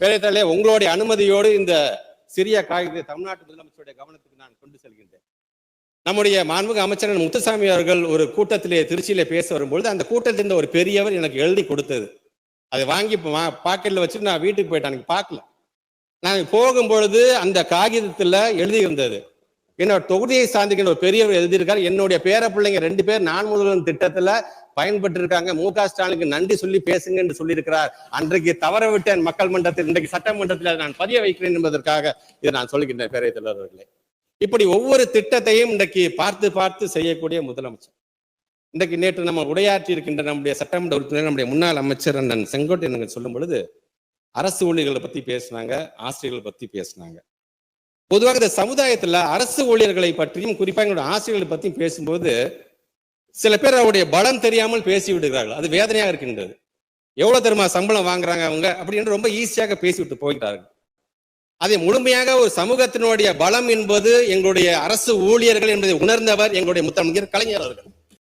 பேரத்தாலே உங்களுடைய அனுமதியோடு இந்த சிறிய காகிதத்தை தமிழ்நாட்டு முதலமைச்சருடைய கவனத்துக்கு நான் கொண்டு செல்கின்றேன். நம்முடைய மாண்புமிகு அமைச்சர் முத்துசாமி அவர்கள் ஒரு கூட்டத்திலே திருச்சியிலே பேச வரும்பொழுது அந்த கூட்டத்திலிருந்த ஒரு பெரியவர் எனக்கு எழுதி கொடுத்தது. அதை வாங்கி பாக்கெட்ல வச்சுட்டு நான் வீட்டுக்கு போயிட்டேன். எனக்கு பார்க்கல. நான் போகும்பொழுது அந்த காகிதத்துல எழுதி இருந்தது, என்னோட தொகுதியை சார்ந்திருக்கின்ற ஒரு பெரியவர் எழுதியிருக்காரு, என்னுடைய பேர பிள்ளைங்க 2 பேர் நான் முதல்வன் திட்டத்துல பயன்பட்டு இருக்காங்க, மு.க. ஸ்டாலினுக்கு நன்றி சொல்லி பேசுங்க என்று சொல்லியிருக்கிறார். அன்றைக்கு தவற விட்டேன் மக்கள் மன்றத்தில், இன்றைக்கு சட்டமன்றத்தில் நான் பதிய வைக்கிறேன் என்பதற்காக இதை நான் சொல்கின்றேன் பேரவைத் தலைவர்களே. இப்படி ஒவ்வொரு திட்டத்தையும் இன்றைக்கு பார்த்து பார்த்து செய்யக்கூடிய முதலமைச்சர். இன்றைக்கு நேற்று நம்ம உரையாற்றி இருக்கின்ற நம்முடைய சட்டமன்ற உறுப்பினர் நம்முடைய முன்னாள் அமைச்சர் அண்ணன் செங்கோட்டையன் சொல்லும் பொழுது அரசு ஊழியர்களை பத்தி பேசினாங்க, ஆசிரியர்களை பத்தி பேசினாங்க. பொதுவாக இந்த சமுதாயத்துல அரசு ஊழியர்களை பற்றியும் குறிப்பாக எங்களுடைய ஆசிரியர்களை பற்றியும் பேசும்போது சில பேர் அவருடைய பலம் தெரியாமல் பேசி விடுகிறார்கள். அது வேதனையாக இருக்கின்றது. எவ்வளவு தெரியுமா சம்பளம் வாங்குறாங்க அவங்க அப்படின்னு ரொம்ப ஈஸியாக பேசிவிட்டு போகிறார்கள். அதை முழுமையாக ஒரு சமூகத்தினுடைய பலம் என்பது எங்களுடைய அரசு ஊழியர்கள் என்பதை உணர்ந்தவர் எங்களுடைய முத்தமிழர் கலைஞர் அவர்கள்.